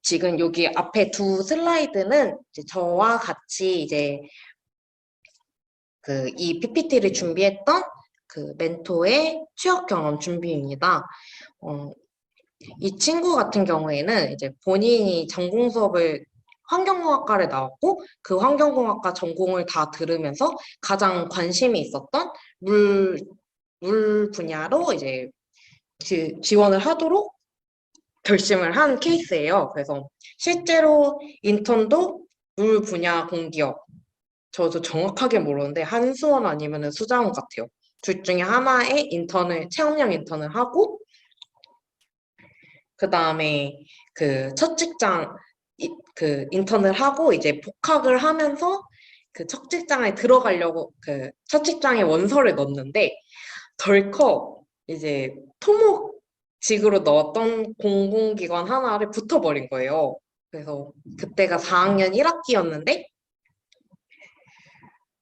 지금 여기 앞에 두 슬라이드는 이제 저와 같이 이제 그 이 PPT를 준비했던 그 멘토의 취업 경험 준비입니다. 어, 이 친구 같은 경우에는 이제 본인이 전공 수업을 환경공학과를 나왔고 그 환경공학과 전공을 다 들으면서 가장 관심이 있었던 물 분야로 이제 지원을 하도록 결심을 한 케이스예요. 그래서 실제로 인턴도 물 분야 공기업, 저도 정확하게 모르는데 한수원 아니면 수자원 같아요. 둘 중에 하나의 체험형 인턴을 하고 그 다음에 그 첫 직장 그 인턴을 하고 이제 복학을 하면서 그 첫 직장에 들어가려고 그 첫 직장에 원서를 넣었는데 덜컥 이제 토목직으로 넣었던 공공기관 하나를 붙어버린 거예요. 그래서 그때가 4학년 1학기였는데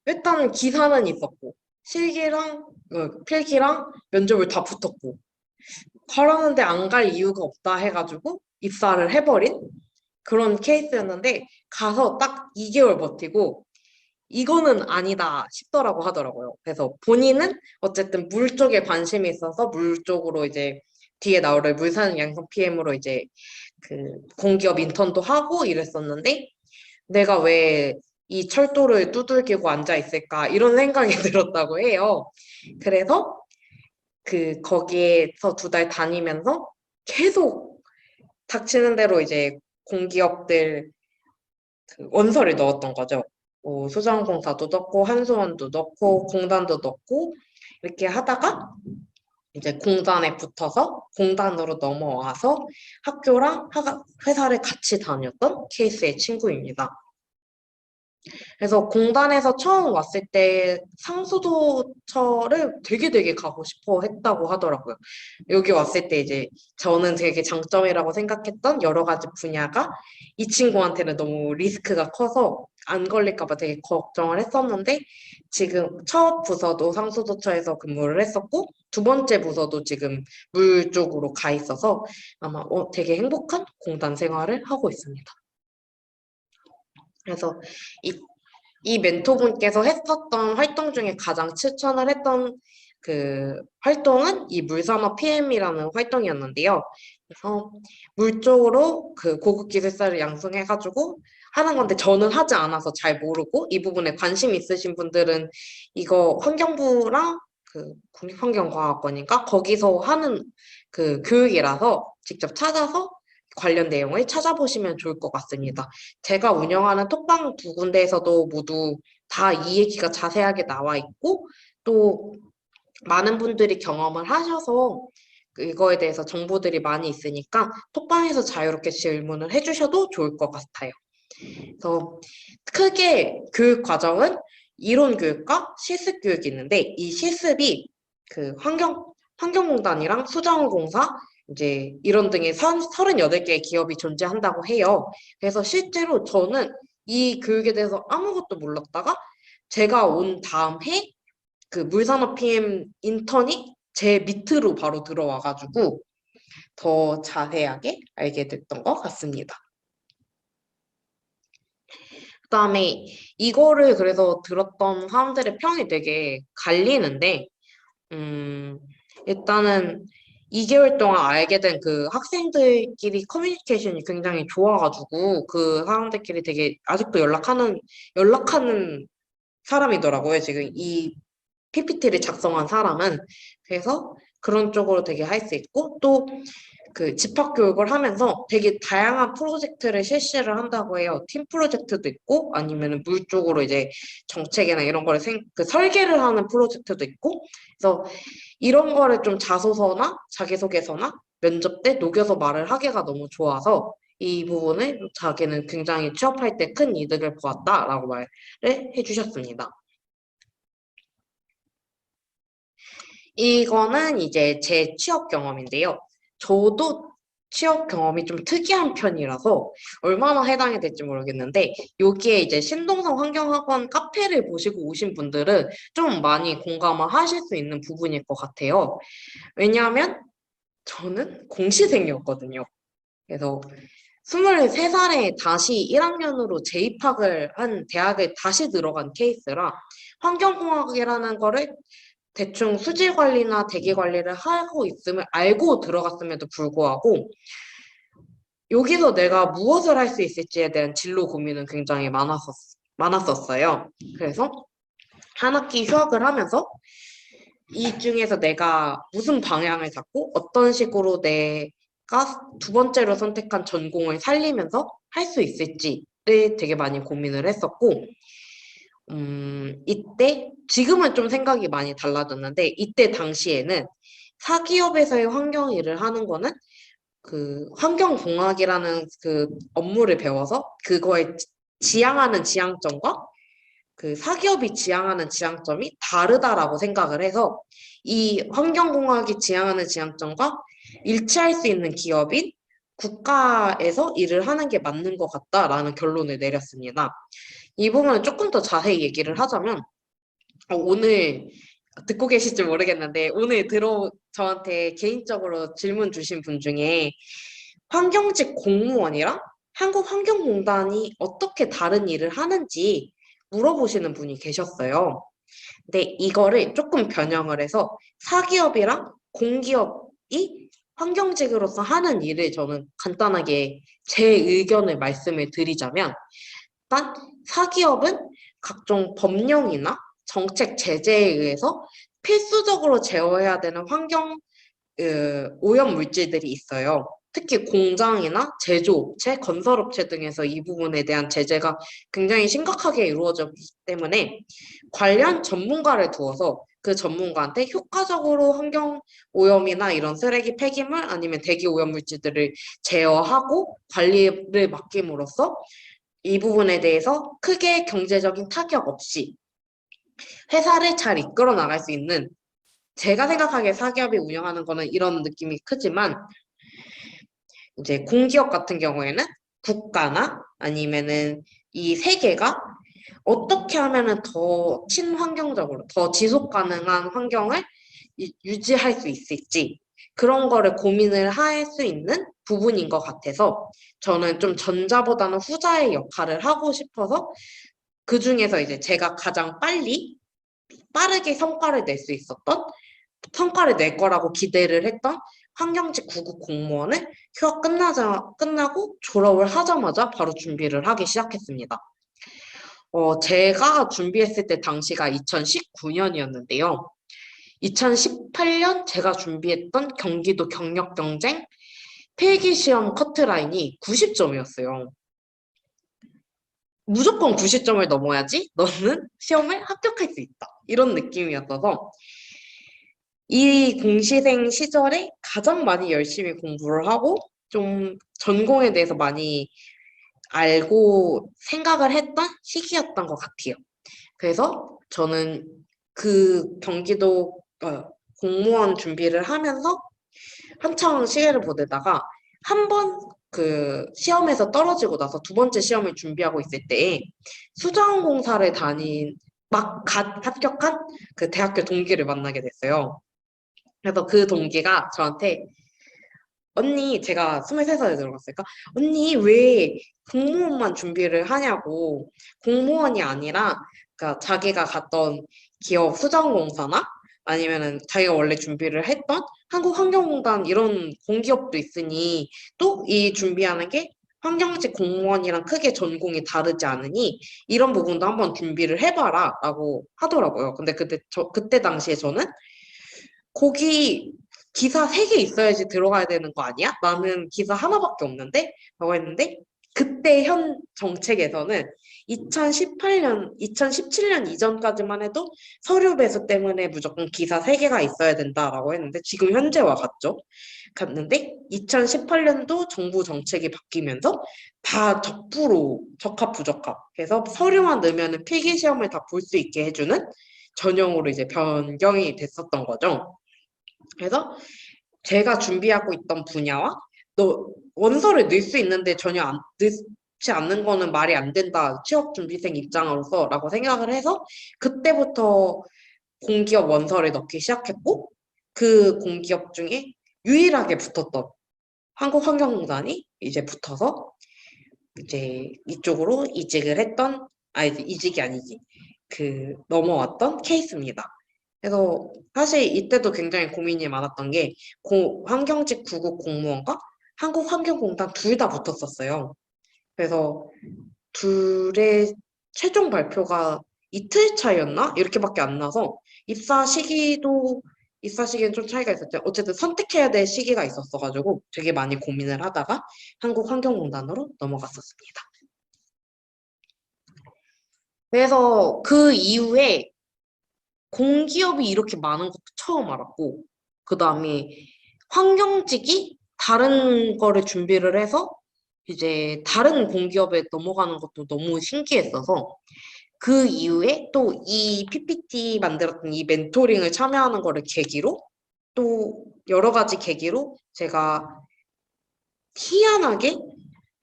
일단 기사는 있었고 실기랑 필기랑 면접을 다 붙었고 가라는데 안 갈 이유가 없다 해가지고 입사를 해버린 그런 케이스였는데 가서 딱 2개월 버티고 이거는 아니다 싶더라고 하더라고요. 그래서 본인은 어쨌든 물 쪽에 관심이 있어서 물 쪽으로 이제 뒤에 나올 물산 양성 PM으로 이제 그 공기업 인턴도 하고 이랬었는데 내가 왜 이 철도를 두들기고 앉아 있을까 이런 생각이 들었다고 해요. 그래서 그 거기에서 2달 다니면서 계속 닥치는 대로 이제 공기업들 그 원서를 넣었던 거죠. 수자원공사도 넣고 한수원도 넣고 공단도 넣고 이렇게 하다가 이제 공단에 붙어서 공단으로 넘어와서 학교랑 회사를 같이 다녔던 케이스의 친구입니다. 그래서 공단에서 처음 왔을 때 상수도처를 되게 가고 싶어 했다고 하더라고요. 여기 왔을 때 이제 저는 되게 장점이라고 생각했던 여러 가지 분야가 이 친구한테는 너무 리스크가 커서 안 걸릴까 봐 되게 걱정을 했었는데 지금 첫 부서도 상수도처에서 근무를 했었고 2번째 부서도 지금 물 쪽으로 가 있어서 아마 되게 행복한 공단 생활을 하고 있습니다. 그래서 이 멘토분께서 했었던 활동 중에 가장 추천을 했던 그 활동은 이 물산업 PM이라는 활동이었는데요. 그래서 물 쪽으로 그 고급 기술사를 양성해가지고 하는 건데 저는 하지 않아서 잘 모르고 이 부분에 관심 있으신 분들은 이거 환경부랑 그 국립환경과학원인가 거기서 하는 그 교육이라서 직접 찾아서 관련 내용을 찾아보시면 좋을 것 같습니다. 제가 운영하는 톡방 2군데에서도 모두 다 이 얘기가 자세하게 나와 있고 또 많은 분들이 경험을 하셔서 이거에 대해서 정보들이 많이 있으니까 톡방에서 자유롭게 질문을 해주셔도 좋을 것 같아요. 그래서 크게 교육 과정은 이론 교육과 실습 교육이 있는데 이 실습이 그 환경공단이랑 수자원공사 이제 이런 등의 38개의 기업이 존재한다고 해요. 그래서 실제로 저는 이 교육에 대해서 아무것도 몰랐다가 제가 온 다음 해 그 물산업 PM 인턴이 제 밑으로 바로 들어와가지고 더 자세하게 알게 됐던 것 같습니다. 그다음에 이거를 그래서 들었던 사람들의 평이 되게 갈리는데 일단은 2개월 동안 알게 된 그 학생들끼리 커뮤니케이션이 굉장히 좋아가지고 그 사람들끼리 되게 아직도 연락하는 사람이더라고요. 지금 이 PPT를 작성한 사람은. 그래서 그런 쪽으로 되게 할 수 있고 또 그 집합교육을 하면서 되게 다양한 프로젝트를 실시를 한다고 해요. 팀 프로젝트도 있고 아니면 물 쪽으로 이제 정책이나 이런 거를 그 설계를 하는 프로젝트도 있고 그래서 이런 거를 좀 자소서나 자기소개서나 면접 때 녹여서 말을 하기가 너무 좋아서 이 부분을 자기는 굉장히 취업할 때 큰 이득을 보았다라고 말을 해주셨습니다. 이거는 이제 제 취업 경험인데요. 저도 취업 경험이 좀 특이한 편이라서 얼마나 해당이 될지 모르겠는데 여기에 이제 신동성 환경학원 카페를 보시고 오신 분들은 좀 많이 공감을 하실 수 있는 부분일 것 같아요. 왜냐하면 저는 공시생이었거든요. 그래서 23살에 다시 1학년으로 재입학을 한 대학에 다시 들어간 케이스라 환경공학이라는 거를 대충 수질 관리나 대기 관리를 하고 있음을 알고 들어갔음에도 불구하고 여기서 내가 무엇을 할 수 있을지에 대한 진로 고민은 굉장히 많았었어요. 그래서 한 학기 휴학을 하면서 이 중에서 내가 무슨 방향을 잡고 어떤 식으로 내가 두 번째로 선택한 전공을 살리면서 할 수 있을지를 되게 많이 고민을 했었고, 이때, 지금은 좀 생각이 많이 달라졌는데, 이때 당시에는 사기업에서의 환경 일을 하는 거는 그 환경공학이라는 그 업무를 배워서 그거에 지향하는 지향점과 그 사기업이 지향하는 지향점이 다르다라고 생각을 해서 이 환경공학이 지향하는 지향점과 일치할 수 있는 기업인 국가에서 일을 하는 게 맞는 것 같다라는 결론을 내렸습니다. 이 부분을 조금 더 자세히 얘기를 하자면 오늘 듣고 계실지 모르겠는데 오늘 저한테 개인적으로 질문 주신 분 중에 환경직 공무원이랑 한국환경공단이 어떻게 다른 일을 하는지 물어보시는 분이 계셨어요. 근데 이거를 조금 변형을 해서 사기업이랑 공기업이 환경직으로서 하는 일을 저는 간단하게 제 의견을 말씀을 드리자면 일단 사기업은 각종 법령이나 정책 제재에 의해서 필수적으로 제어해야 되는 환경 오염 물질들이 있어요. 특히 공장이나 제조업체, 건설업체 등에서 이 부분에 대한 제재가 굉장히 심각하게 이루어졌기 때문에 관련 전문가를 두어서 그 전문가한테 효과적으로 환경 오염이나 이런 쓰레기 폐기물 아니면 대기 오염 물질들을 제어하고 관리를 맡김으로써 이 부분에 대해서 크게 경제적인 타격 없이 회사를 잘 이끌어 나갈 수 있는 제가 생각하기에 사기업이 운영하는 거는 이런 느낌이 크지만 이제 공기업 같은 경우에는 국가나 아니면은 이 세계가 어떻게 하면은 더 친환경적으로 더 지속 가능한 환경을 유지할 수 있을지 그런 거를 고민을 할 수 있는 부분인 것 같아서 저는 좀 전자보다는 후자의 역할을 하고 싶어서 그 중에서 이제 제가 가장 빠르게 성과를 낼 수 있었던 성과를 낼 거라고 기대를 했던 환경직 9급 공무원을 휴학 끝나고 졸업을 하자마자 바로 준비를 하기 시작했습니다. 제가 준비했을 때 당시가 2019년이었는데요. 2018년 제가 준비했던 경기도 경력경쟁 필기시험 커트라인이 90점이었어요. 무조건 90점을 넘어야지 너는 시험을 합격할 수 있다. 이런 느낌이었어서 이 공시생 시절에 가장 많이 열심히 공부를 하고 좀 전공에 대해서 많이 알고 생각을 했던 시기였던 것 같아요. 그래서 저는 그 경기도 공무원 준비를 하면서 한창 시기를 보내다가 한 번 그 시험에서 떨어지고 나서 두 번째 시험을 준비하고 있을 때 수자원공사를 합격한 그 대학교 동기를 만나게 됐어요. 그래서 그 동기가 저한테 언니 제가 23살에 들어갔을까? 언니 왜 공무원만 준비를 하냐고 공무원이 아니라 그러니까 자기가 갔던 기업 수자원공사나 아니면은 자기가 원래 준비를 했던 한국환경공단 이런 공기업도 있으니 또 이 준비하는 게 환경직 공무원이랑 크게 전공이 다르지 않으니 이런 부분도 한번 준비를 해봐라 라고 하더라고요. 근데 그때 당시에 저는 거기 기사 3개 있어야지 들어가야 되는 거 아니야? 나는 기사 하나밖에 없는데? 라고 했는데 그때 현 정책에서는 2017년 이전까지만 해도 서류 배수 때문에 무조건 기사 3개가 있어야 된다라고 했는데 지금 현재와 같죠? 갔는데 2018년도 정부 정책이 바뀌면서 다 적합부적합 해서 서류만 넣으면 필기시험을 다 볼 수 있게 해주는 전형으로 이제 변경이 됐었던 거죠. 그래서 제가 준비하고 있던 분야와 너 원서를 넣을 수 있는데 전혀 넣지 않는 거는 말이 안 된다. 취업 준비생 입장으로서라고 생각을 해서 그때부터 공기업 원서를 넣기 시작했고 그 공기업 중에 유일하게 붙었던 한국환경공단이 이제 붙어서 이제 이쪽으로 이직을 했던, 아니, 이직이 아니지. 넘어왔던 케이스입니다. 그래서 사실 이때도 굉장히 고민이 많았던 게, 환경직 9급 공무원과 한국환경공단 둘 다 붙었었어요. 그래서 둘의 최종 발표가 이틀 차이였나? 이렇게밖에 안 나서 입사 시기는 좀 차이가 있었죠. 어쨌든 선택해야 될 시기가 있었어가지고 되게 많이 고민을 하다가 한국환경공단으로 넘어갔었습니다. 그래서 그 이후에 공기업이 이렇게 많은 것도 처음 알았고, 그 다음에 환경직이 다른 거를 준비를 해서 이제 다른 공기업에 넘어가는 것도 너무 신기했어서 그 이후에 또 이 PPT 만들었던 이 멘토링을 참여하는 거를 계기로 또 여러 가지 계기로 제가 희한하게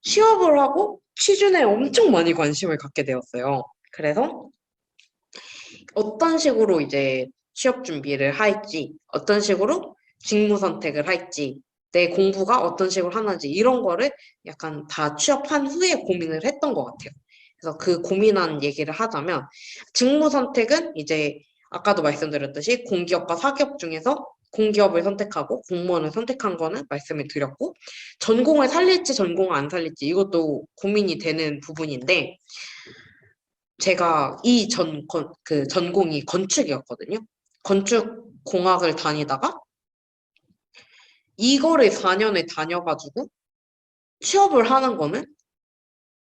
취업을 하고 취준에 엄청 많이 관심을 갖게 되었어요. 그래서 어떤 식으로 이제 취업 준비를 할지, 어떤 식으로 직무 선택을 할지, 내 공부가 어떤 식으로 하는지 이런 거를 약간 다 취업한 후에 고민을 했던 것 같아요. 그래서 그 고민한 얘기를 하자면 직무 선택은 이제 아까도 말씀드렸듯이 공기업과 사기업 중에서 공기업을 선택하고 공무원을 선택한 거는 말씀을 드렸고 전공을 살릴지 전공을 안 살릴지 이것도 고민이 되는 부분인데 제가 그 전공이 건축이었거든요. 건축공학을 다니다가 이거를 4년을 다녀가지고 취업을 하는 거는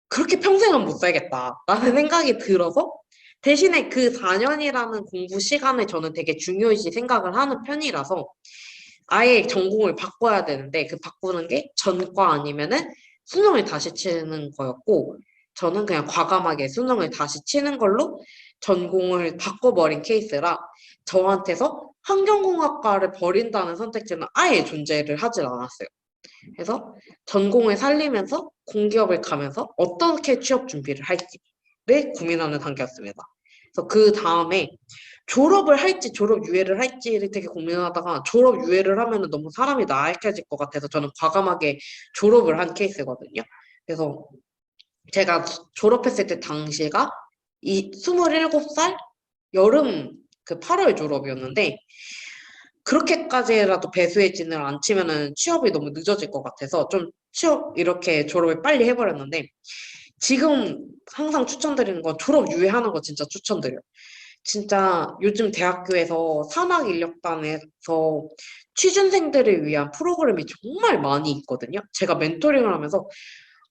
그렇게 평생은 못 살겠다라는 생각이 들어서 대신에 그 4년이라는 공부 시간을 저는 되게 중요시 생각을 하는 편이라서 아예 전공을 바꿔야 되는데 그 바꾸는 게 전과 아니면은 수능을 다시 치는 거였고 저는 그냥 과감하게 수능을 다시 치는 걸로 전공을 바꿔버린 케이스라 저한테서 환경공학과를 버린다는 선택지는 아예 존재를 하질 않았어요. 그래서 전공을 살리면서 공기업을 가면서 어떻게 취업 준비를 할지를 고민하는 단계였습니다. 그래서 그 다음에 졸업을 할지 졸업 유예를 할지를 되게 고민하다가 졸업 유예를 하면 너무 사람이 나약해질 것 같아서 저는 과감하게 졸업을 한 케이스거든요. 그래서 제가 졸업했을 때 당시가 이 27살 여름 그 8월 졸업이었는데 그렇게까지라도 배수의 진을 안 치면은 취업이 너무 늦어질 것 같아서 좀 취업 이렇게 졸업을 빨리 해버렸는데 지금 항상 추천드리는 건 졸업 유예하는 거 진짜 추천드려요. 진짜 요즘 대학교에서 산학인력단에서 취준생들을 위한 프로그램이 정말 많이 있거든요. 제가 멘토링을 하면서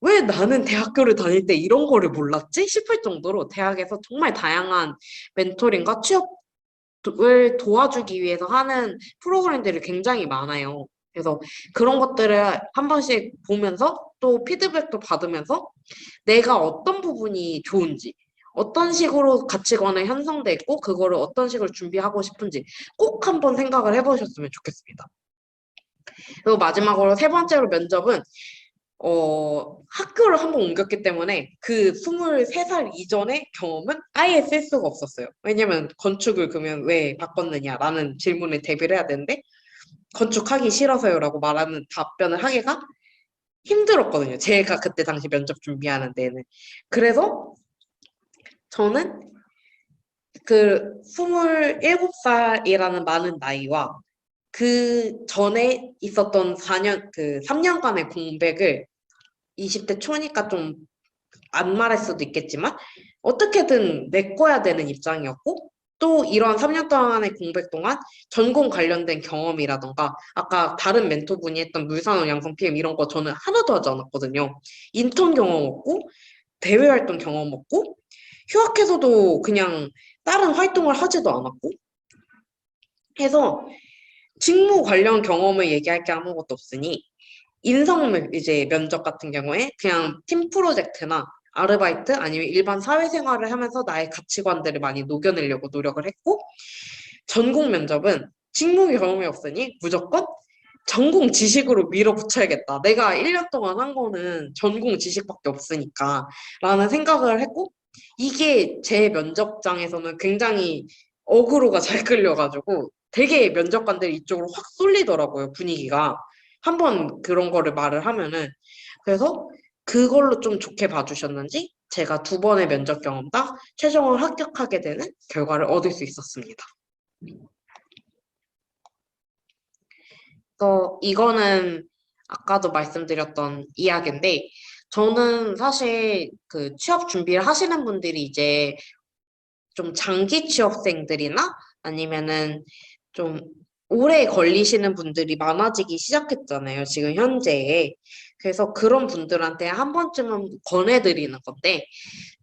왜 나는 대학교를 다닐 때 이런 거를 몰랐지? 싶을 정도로 대학에서 정말 다양한 멘토링과 취업을 도와주기 위해서 하는 프로그램들이 굉장히 많아요. 그래서 그런 것들을 한 번씩 보면서 또 피드백도 받으면서 내가 어떤 부분이 좋은지, 어떤 식으로 가치관이 형성돼 있고, 그거를 어떤 식으로 준비하고 싶은지 꼭 한번 생각을 해보셨으면 좋겠습니다. 그리고 마지막으로 세 번째로 면접은, 학교를 한번 옮겼기 때문에 그 23살 이전의 경험은 아예 쓸 수가 없었어요. 왜냐면 건축을 그러면 왜 바꿨느냐라는 질문에 대비를 해야 되는데, 건축하기 싫어서요라고 말하는 답변을 하기가 힘들었거든요. 제가 그때 당시 면접 준비하는 데는. 그래서 저는 그 27살이라는 많은 나이와 그 전에 있었던 3년간의 공백을 20대 초니까 좀 안 말할 수도 있겠지만 어떻게든 메꿔야 되는 입장이었고 또 이러한 3년 동안의 공백 동안 전공 관련된 경험이라던가 아까 다른 멘토분이 했던 물산업 양성 PM 이런 거 저는 하나도 하지 않았거든요. 인턴 경험 없고 대외 활동 경험 없고 휴학해서도 그냥 다른 활동을 하지도 않았고 해서 직무 관련 경험을 얘기할 게 아무것도 없으니 이제 면접 같은 경우에 그냥 팀 프로젝트나 아르바이트 아니면 일반 사회생활을 하면서 나의 가치관들을 많이 녹여내려고 노력을 했고 전공 면접은 직무 경험이 없으니 무조건 전공 지식으로 밀어붙여야겠다. 내가 1년 동안 한 거는 전공 지식밖에 없으니까 라는 생각을 했고 이게 제 면접장에서는 굉장히 어그로가 잘 끌려가지고 되게 면접관들이 이쪽으로 확 쏠리더라고요, 분위기가. 한번 그런 거를 말을 하면은. 그래서 그걸로 좀 좋게 봐주셨는지 제가 두 번의 면접 경험 다 최종을 합격하게 되는 결과를 얻을 수 있었습니다. 이거는 아까도 말씀드렸던 이야기인데, 저는 사실 그 취업 준비를 하시는 분들이 이제 좀 장기 취업생들이나 아니면은 좀 오래 걸리시는 분들이 많아지기 시작했잖아요, 지금 현재에. 그래서 그런 분들한테 한 번쯤은 권해드리는 건데,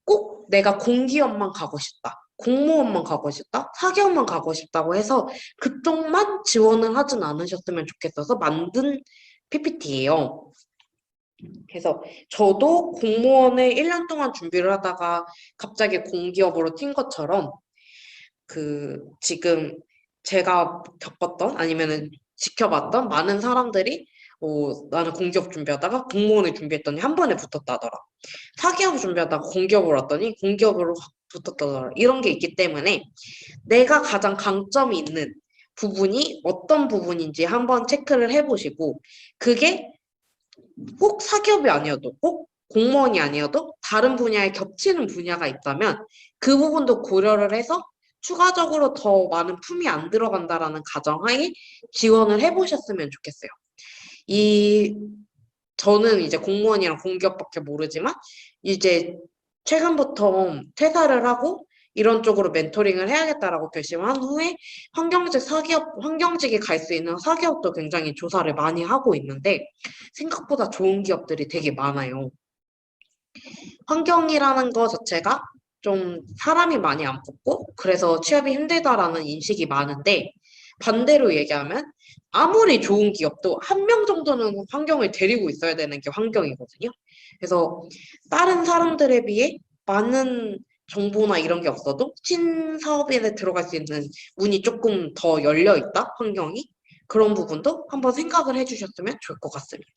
꼭 내가 공기업만 가고 싶다, 공무원만 가고 싶다, 사기업만 가고 싶다고 해서 그쪽만 지원을 하진 않으셨으면 좋겠어서 만든 PPT예요. 그래서 저도 공무원을 1년 동안 준비를 하다가 갑자기 공기업으로 튄 것처럼 지금 제가 겪었던 아니면은 지켜봤던 많은 사람들이 나는 공기업 준비하다가 공무원을 준비했더니 한 번에 붙었다더라. 사기업 준비하다가 공기업으로 왔더니 공기업으로 확 붙었다더라. 이런 게 있기 때문에 내가 가장 강점이 있는 부분이 어떤 부분인지 한번 체크를 해보시고 그게 꼭 사기업이 아니어도 꼭 공무원이 아니어도 다른 분야에 겹치는 분야가 있다면 그 부분도 고려를 해서 추가적으로 더 많은 품이 안 들어간다라는 가정하에 지원을 해보셨으면 좋겠어요. 이 저는 이제 공무원이랑 공기업밖에 모르지만 이제 최근부터 퇴사를 하고 이런 쪽으로 멘토링을 해야겠다라고 결심한 후에 환경직에 갈 수 있는 사기업도 굉장히 조사를 많이 하고 있는데 생각보다 좋은 기업들이 되게 많아요. 환경이라는 거 자체가 좀 사람이 많이 안 붙고 그래서 취업이 힘들다라는 인식이 많은데 반대로 얘기하면 아무리 좋은 기업도 한 명 정도는 환경을 데리고 있어야 되는 게 환경이거든요. 그래서 다른 사람들에 비해 많은 정보나 이런 게 없어도 신사업인에 들어갈 수 있는 문이 조금 더 열려 있다, 환경이. 그런 부분도 한번 생각을 해주셨으면 좋을 것 같습니다.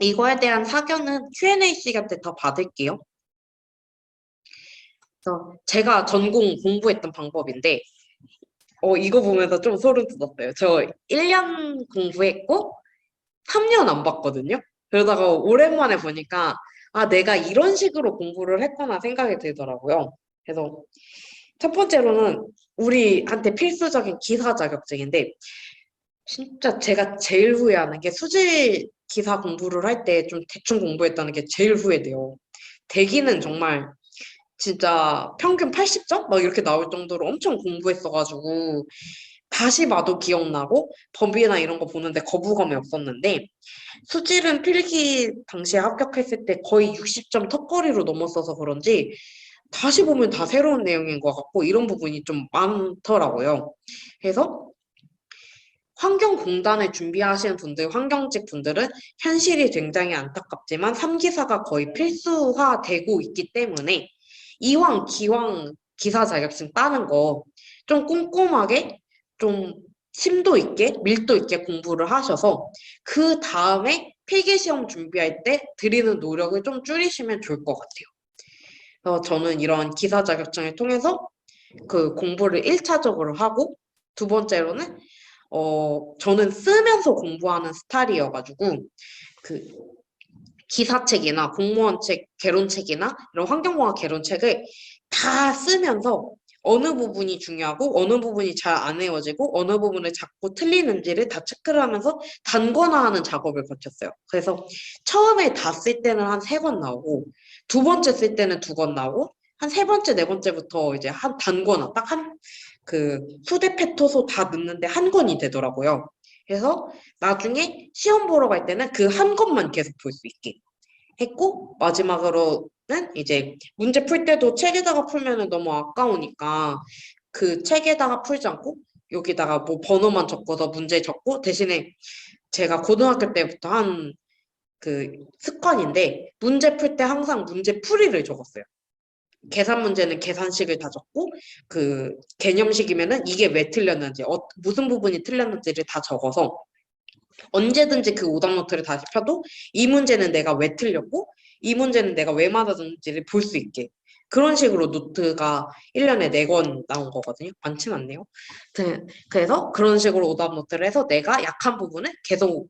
이거에 대한 사견은 Q&A 시간 때 더 받을게요. 그래서 제가 전공 공부했던 방법인데, 이거 보면서 좀 소름 돋았어요. 저 1년 공부했고, 3년 안 봤거든요. 그러다가 오랜만에 보니까, 아, 내가 이런 식으로 공부를 했구나 생각이 들더라고요. 그래서 첫 번째로는 우리한테 필수적인 기사 자격증인데, 진짜 제가 제일 후회하는 게 수질 기사 공부를 할 때 좀 대충 공부했다는 게 제일 후회돼요. 대기는 정말 진짜 평균 80점? 막 이렇게 나올 정도로 엄청 공부했어가지고 다시 봐도 기억나고 법이나 이런 거 보는데 거부감이 없었는데 수질은 필기 당시에 합격했을 때 거의 60점 턱걸이로 넘었어서 그런지 다시 보면 다 새로운 내용인 것 같고 이런 부분이 좀 많더라고요. 그래서 환경공단을 준비하시는 분들, 환경직 분들은 현실이 굉장히 안타깝지만 3기사가 거의 필수화되고 있기 때문에 이왕 기왕 기사 자격증 따는 거 좀 꼼꼼하게 좀 심도 있게 밀도 있게 공부를 하셔서 그 다음에 필기시험 준비할 때 드리는 노력을 좀 줄이시면 좋을 것 같아요. 그래서 저는 이런 기사 자격증을 통해서 그 공부를 1차적으로 하고 두 번째로는 저는 쓰면서 공부하는 스타일이어가지고 그 기사책이나 공무원 책, 개론책이나 이런 환경공학 개론책을 다 쓰면서 어느 부분이 중요하고 어느 부분이 잘 안 외워지고 어느 부분을 자꾸 틀리는지를 다 체크를 하면서 단권화하는 작업을 거쳤어요. 그래서 처음에 다 쓸 때는 한 3권 나오고 두 번째 쓸 때는 2권 나오고 한 세 번째, 네 번째부터 이제 한 단권화 딱 후대패 토소 다 넣는데 한 권이 되더라고요. 그래서 나중에 시험 보러 갈 때는 그 한 권만 계속 볼 수 있게 했고 마지막으로는 이제 문제 풀 때도 책에다가 풀면은 너무 아까우니까 그 책에다가 풀지 않고 여기다가 뭐 번호만 적어서 문제 적고 대신에 제가 고등학교 때부터 한 습관인데 문제 풀 때 항상 문제 풀이를 적었어요. 계산 문제는 계산식을 다 적고 개념식이면은 이게 왜 틀렸는지 무슨 부분이 틀렸는지를 다 적어서 언제든지 그 오답 노트를 다시 펴도 이 문제는 내가 왜 틀렸고 이 문제는 내가 왜 맞았는지를 볼 수 있게 그런 식으로 노트가 1년에 4권 나온 거거든요. 많진 않네요. 그래서 그런 식으로 오답 노트를 해서 내가 약한 부분을 계속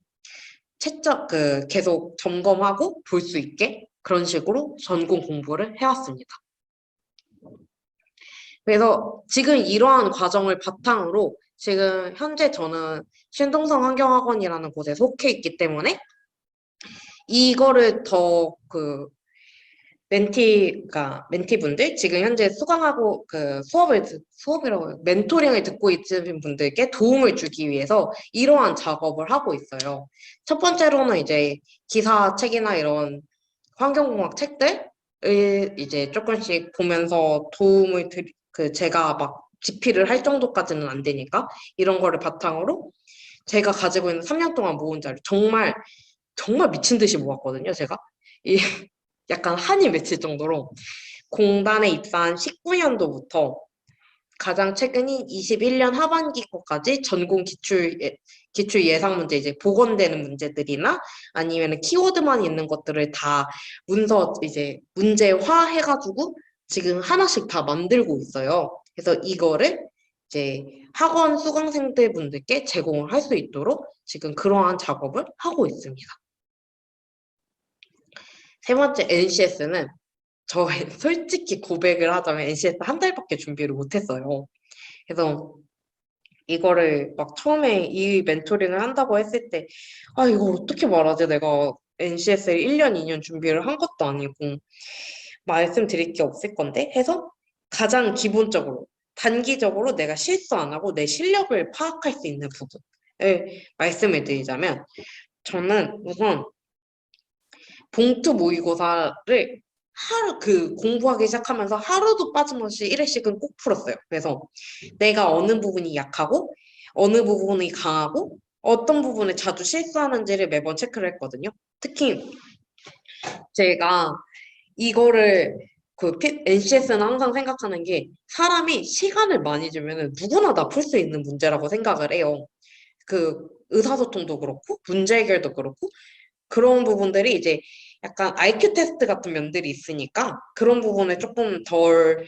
계속 점검하고 볼 수 있게 그런 식으로 전공 공부를 해왔습니다. 그래서 지금 이러한 과정을 바탕으로 지금 현재 저는 신동성 환경학원이라는 곳에 속해 있기 때문에 이거를 더 멘티분들, 지금 현재 수강하고 수업이라고 해요. 멘토링을 듣고 있는 분들께 도움을 주기 위해서 이러한 작업을 하고 있어요. 첫 번째로는 이제 기사책이나 이런 환경공학 책들을 이제 조금씩 보면서 제가 막 집필을 할 정도까지는 안 되니까 이런 거를 바탕으로 제가 가지고 있는 3년 동안 모은 자료 정말 정말 미친 듯이 모았거든요, 제가. 이 약간 한이 맺힐 정도로 공단에 입사한 19년도부터 가장 최근인 21년 하반기 거까지 전공 기출 예상 문제 이제 복원되는 문제들이나 아니면 키워드만 있는 것들을 다 이제 문제화 해가지고 지금 하나씩 다 만들고 있어요. 그래서 이거를 이제 학원 수강생들 분들께 제공을 할 수 있도록 지금 그러한 작업을 하고 있습니다. 세 번째 NCS는 저 솔직히 고백을 하자면 NCS 한 달밖에 준비를 못했어요. 그래서 이거를 막 처음에 이 멘토링을 한다고 했을 때, 아, 이거 어떻게 말하지? 내가 NCS를 1년, 2년 준비를 한 것도 아니고, 말씀드릴 게 없을 건데? 해서 가장 기본적으로, 단기적으로 내가 실수 안 하고 내 실력을 파악할 수 있는 부분을 말씀을 드리자면, 저는 우선 봉투 모의고사를 공부하기 시작하면서 하루도 빠짐없이 1회씩은 꼭 풀었어요. 그래서 내가 어느 부분이 약하고, 어느 부분이 강하고, 어떤 부분에 자주 실수하는지를 매번 체크를 했거든요. 특히 제가 이거를 NCS는 항상 생각하는 게 사람이 시간을 많이 주면 누구나 다 풀 수 있는 문제라고 생각을 해요. 의사소통도 그렇고, 문제 해결도 그렇고, 그런 부분들이 이제 약간 IQ 테스트 같은 면들이 있으니까 그런 부분에 조금 덜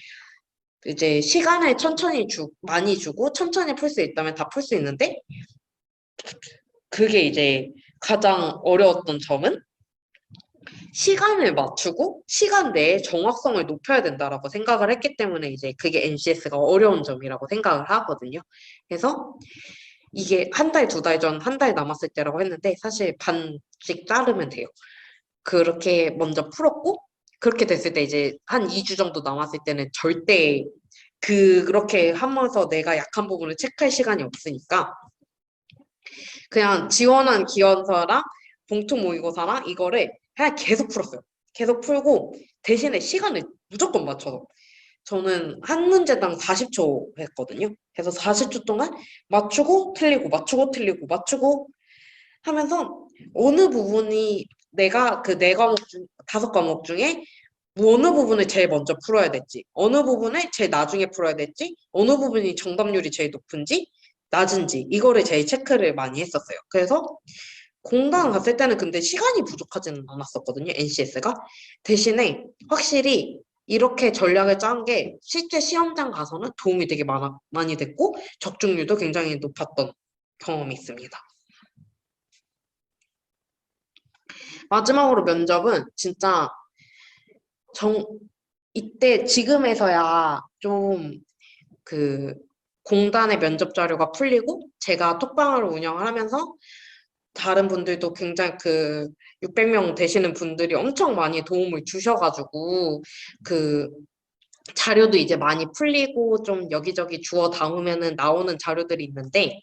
이제 시간을 많이 주고 천천히 풀 수 있다면 다 풀 수 있는데 그게 이제 가장 어려웠던 점은 시간을 맞추고 시간 내에 정확성을 높여야 된다라고 생각을 했기 때문에 이제 그게 NCS가 어려운 점이라고 생각을 하거든요. 그래서 이게 한 달, 두 달 전, 한 달 남았을 때라고 했는데 사실 반씩 자르면 돼요. 그렇게 먼저 풀었고 그렇게 됐을 때 이제 한 2주 정도 남았을 때는 절대 그렇게 하면서 내가 약한 부분을 체크할 시간이 없으니까 그냥 지원한 기원서랑 봉투 모의고사랑 이거를 그냥 계속 풀었어요. 계속 풀고 대신에 시간을 무조건 맞춰서 저는 한 문제당 40초 했거든요. 그래서 40초 동안 맞추고 틀리고 맞추고 틀리고 맞추고 하면서 어느 부분이 내가 그 네 과목 중 다섯 과목 중에 어느 부분을 제일 먼저 풀어야 될지, 어느 부분을 제일 나중에 풀어야 될지, 어느 부분이 정답률이 제일 높은지, 낮은지 이거를 제일 체크를 많이 했었어요. 그래서 공단 갔을 때는 근데 시간이 부족하지는 않았었거든요, NCS가. 대신에 확실히 이렇게 전략을 짠 게 실제 시험장 가서는 도움이 되게 많이 됐고 적중률도 굉장히 높았던 경험이 있습니다. 마지막으로 면접은 진짜 정, 이때 지금에서야 좀 공단의 면접 자료가 풀리고 제가 톡방을 운영을 하면서 다른 분들도 굉장히 600명 되시는 분들이 엄청 많이 도움을 주셔가지고 그 자료도 이제 많이 풀리고 좀 여기저기 주워 담으면은 나오는 자료들이 있는데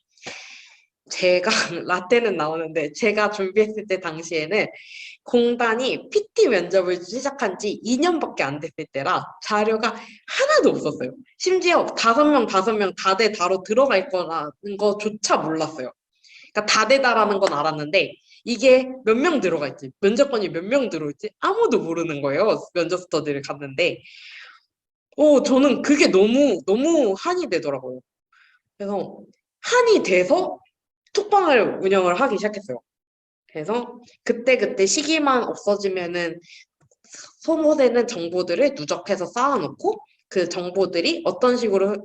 제가 라떼는 나오는데 제가 준비했을 때 당시에는 공단이 PT 면접을 시작한 지 2년밖에 안 됐을 때라 자료가 하나도 없었어요. 심지어 5명 다대 다로 들어갈 거라는 거조차 몰랐어요. 그러니까 다대다라는 건 알았는데 이게 몇 명 들어가 있지, 면접관이 몇 명 들어올지 아무도 모르는 거예요. 면접 스터디를 갔는데 저는 그게 너무 너무 한이 되더라고요. 그래서 한이 돼서 톡방을 운영을 하기 시작했어요. 그래서 그때그때 시기만 없어지면은 소모되는 정보들을 누적해서 쌓아놓고 그 정보들이 어떤 식으로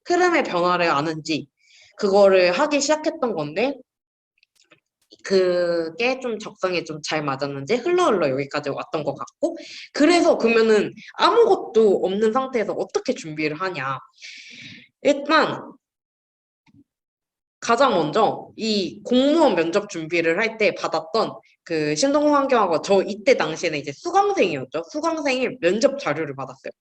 흐름의 변화를 아는지 그거를 하기 시작했던 건데 그게 좀 적성에 좀 잘 맞았는지 흘러 여기까지 왔던 것 같고, 그래서 그러면은 아무것도 없는 상태에서 어떻게 준비를 하냐. 일단 가장 먼저 이 공무원 면접 준비를 할 때 받았던 그 신동환경하고 저 이때 당시에는 이제 수강생이었죠. 수강생이 면접 자료를 받았어요.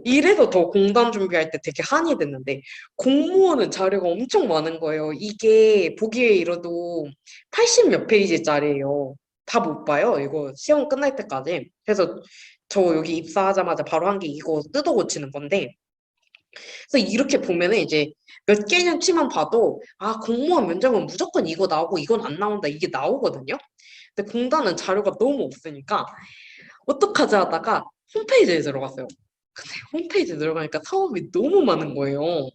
이래서 더 공단 준비할 때 되게 한이 됐는데 공무원은 자료가 엄청 많은 거예요. 이게 보기에 이러도 80 몇 페이지짜리예요. 다 못 봐요. 이거 시험 끝날 때까지. 그래서 저 여기 입사하자마자 바로 한 게 이거 뜯어 고치는 건데 그래서 이렇게 보면은 이제 몇 개년치만 봐도 아 공무원 면접은 무조건 이거 나오고 이건 안 나온다 이게 나오거든요. 근데 공단은 자료가 너무 없으니까 어떡하지 하다가 홈페이지에 들어갔어요. 근데 홈페이지에 들어가니까 사업이 너무 많은 거예요.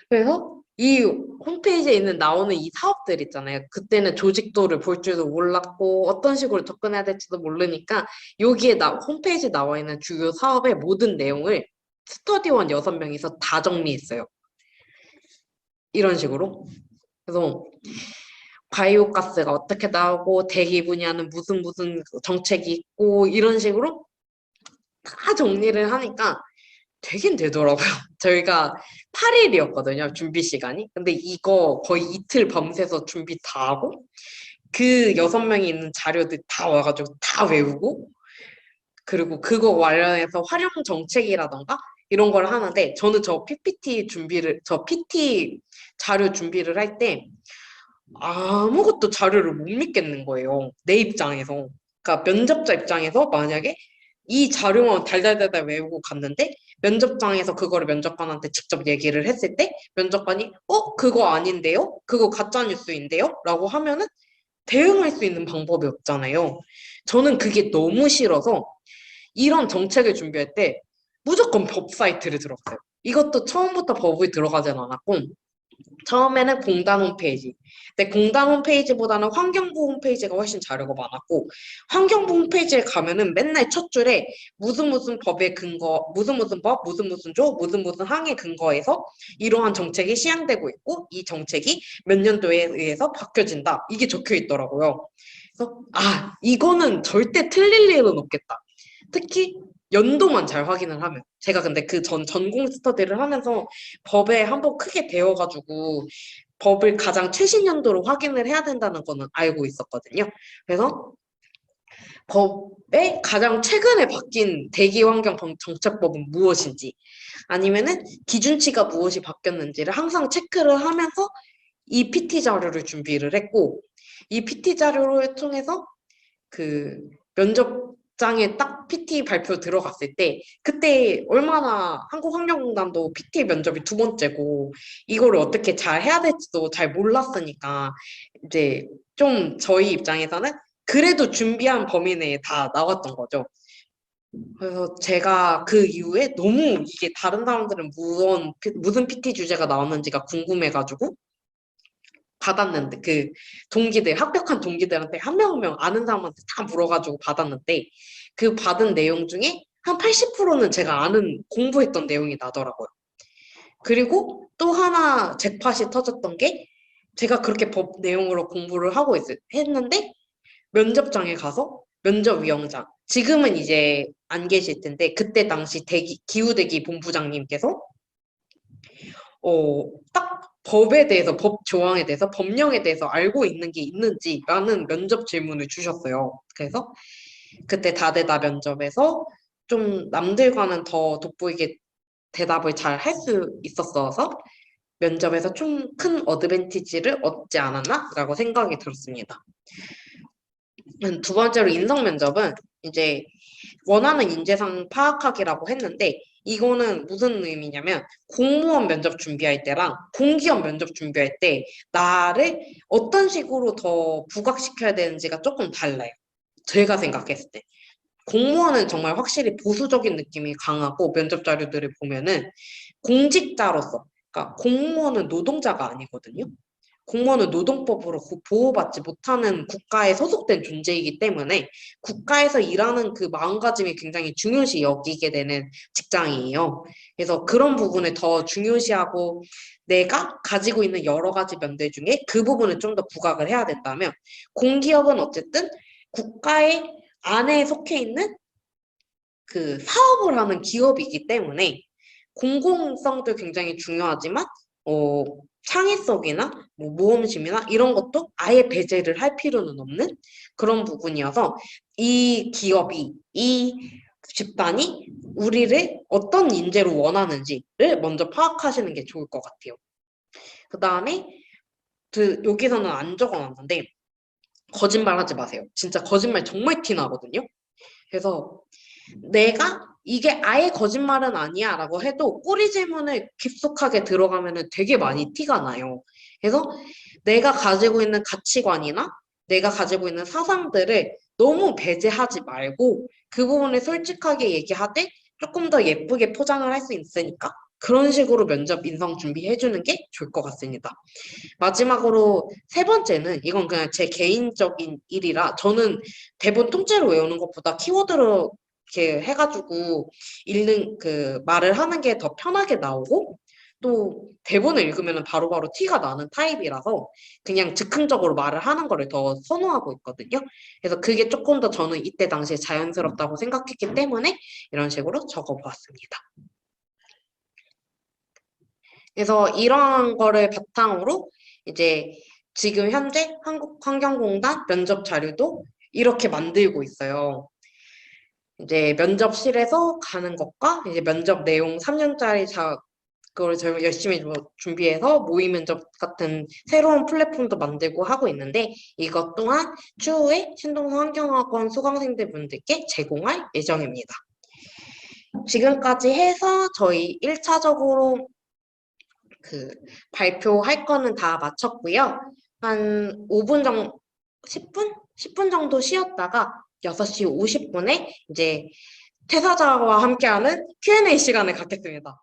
그래서 이 홈페이지에 있는 나오는 이 사업들 있잖아요. 그때는 조직도를 볼 줄도 몰랐고 어떤 식으로 접근해야 될지도 모르니까 여기에 홈페이지에 나와 있는 주요 사업의 모든 내용을 스터디원 6명이서 다 정리했어요. 이런 식으로. 그래서 바이오가스가 어떻게 나오고 대기 분야는 무슨 정책이 있고 이런 식으로 다 정리를 하니까 되긴 되더라고요. 저희가 8일이었거든요, 준비 시간이. 근데 이거 거의 이틀 밤새서 준비 다 하고, 그 6명이 있는 자료들 다 와가지고 다 외우고, 그리고 그거 관련해서 활용 정책이라던가 이런 걸 하는데, 저는 저 PT 자료 준비를 할 때 아무것도 자료를 못 믿겠는 거예요. 내 입장에서. 그러니까 면접자 입장에서 만약에 이 자료만 달달달달 외우고 갔는데 면접장에서 그거를 면접관한테 직접 얘기를 했을 때 면접관이 그거 아닌데요? 그거 가짜 뉴스인데요? 라고 하면은 대응할 수 있는 방법이 없잖아요. 저는 그게 너무 싫어서 이런 정책을 준비할 때 무조건 법 사이트를 들어갔어요. 이것도 처음부터 법을 들어가진 않았고 처음에는 공단 홈페이지. 근데 공단 홈페이지보다는 환경부 홈페이지가 훨씬 자료가 많았고, 환경부 홈페이지에 가면은 맨날 첫 줄에 무슨 법의 근거, 무슨 법, 무슨 조, 무슨 항의 근거에서 이러한 정책이 시행되고 있고, 이 정책이 몇 년도에 의해서 바뀌어진다. 이게 적혀 있더라고요. 그래서, 이거는 절대 틀릴 일은 없겠다. 특히 연도만 잘 확인을 하면 제가 근데 그 전공 스터디를 하면서 법에 한번 크게 배워가지고 법을 가장 최신 연도로 확인을 해야 된다는 거는 알고 있었거든요. 그래서 법에 가장 최근에 바뀐 대기환경 정책법은 무엇인지 아니면은 기준치가 무엇이 바뀌었는지를 항상 체크를 하면서 이 PT 자료를 준비를 했고 이 PT 자료를 통해서 그 면접장에 딱 PT 발표 들어갔을 때 그때 얼마나 한국환경공단도 PT 면접이 2번째고 이거를 어떻게 잘 해야 될지도 잘 몰랐으니까 이제 좀 저희 입장에서는 그래도 준비한 범위 내에 다 나왔던 거죠. 그래서 제가 그 이후에 너무 이게 다른 사람들은 무슨 PT 주제가 나왔는지가 궁금해가지고 받았는데 합격한 동기들한테 한 명 한 명 아는 사람한테 다 물어가지고 받았는데 그 받은 내용 중에 한 80%는 제가 아는 공부했던 내용이 나더라고요. 그리고 또 하나 잭팟이 터졌던 게 제가 그렇게 법 내용으로 공부를 했는데 면접장에 가서 면접위원장 지금은 이제 안 계실 텐데 그때 당시 기후대기 본부장님께서 딱 법에 대해서, 법 조항에 대해서, 법령에 대해서 알고 있는 게 있는지라는 면접 질문을 주셨어요. 그래서 그때 다대다 면접에서 좀 남들과는 더 돋보이게 대답을 잘 할 수 있었어서 면접에서 좀 큰 어드밴티지를 얻지 않았나라고 생각이 들었습니다. 두 번째로 인성 면접은 이제 원하는 인재상 파악하기라고 했는데 이거는 무슨 의미냐면 공무원 면접 준비할 때랑 공기업 면접 준비할 때 나를 어떤 식으로 더 부각시켜야 되는지가 조금 달라요. 제가 생각했을 때. 공무원은 정말 확실히 보수적인 느낌이 강하고 면접 자료들을 보면은 공직자로서, 그러니까 공무원은 노동자가 아니거든요. 공무원은 노동법으로 보호받지 못하는 국가에 소속된 존재이기 때문에 국가에서 일하는 그 마음가짐이 굉장히 중요시 여기게 되는 직장이에요. 그래서 그런 부분을 더 중요시하고 내가 가지고 있는 여러 가지 면들 중에 그 부분을 좀 더 부각을 해야 된다면 공기업은 어쨌든 국가의 안에 속해 있는 그 사업을 하는 기업이기 때문에 공공성도 굉장히 중요하지만 어, 창의성이나 뭐 모험심이나 이런 것도 아예 배제를 할 필요는 없는 그런 부분이어서 이 기업이 이 집단이 우리를 어떤 인재로 원하는지를 먼저 파악하시는 게 좋을 것 같아요. 그 다음에 그 여기서는 안 적어놨는데 거짓말하지 마세요. 진짜 거짓말 정말 티 나거든요. 그래서 내가 이게 아예 거짓말은 아니야 라고 해도 꼬리 질문을 깊숙하게 들어가면은 되게 많이 티가 나요. 그래서 내가 가지고 있는 가치관이나 내가 가지고 있는 사상들을 너무 배제하지 말고 그 부분을 솔직하게 얘기하되 조금 더 예쁘게 포장을 할 수 있으니까 그런 식으로 면접 인성 준비해 주는 게 좋을 것 같습니다. 마지막으로 세 번째는 이건 그냥 제 개인적인 일이라 저는 대본 통째로 외우는 것보다 키워드로 이렇게 해가지고 읽는 그 말을 하는 게 더 편하게 나오고 또 대본을 읽으면 바로바로 티가 나는 타입이라서 그냥 즉흥적으로 말을 하는 거를 더 선호하고 있거든요. 그래서 그게 조금 더 저는 이때 당시에 자연스럽다고 생각했기 때문에 이런 식으로 적어보았습니다. 그래서 이러한 거를 바탕으로 이제 지금 현재 한국환경공단 면접 자료도 이렇게 만들고 있어요. 이제 면접실에서 가는 것과 이제 면접 내용 3년짜리 그걸 저희가 열심히 준비해서 모의 면접 같은 새로운 플랫폼도 만들고 하고 있는데 이것 또한 추후에 신동서 환경학원 수강생들 분들께 제공할 예정입니다. 지금까지 해서 저희 1차적으로 그 발표할 거는 다 마쳤고요. 한 5분 정도, 10분? 10분 정도 쉬었다가 6시 50분에 이제 퇴사자와 함께하는 Q&A 시간을 갖겠습니다.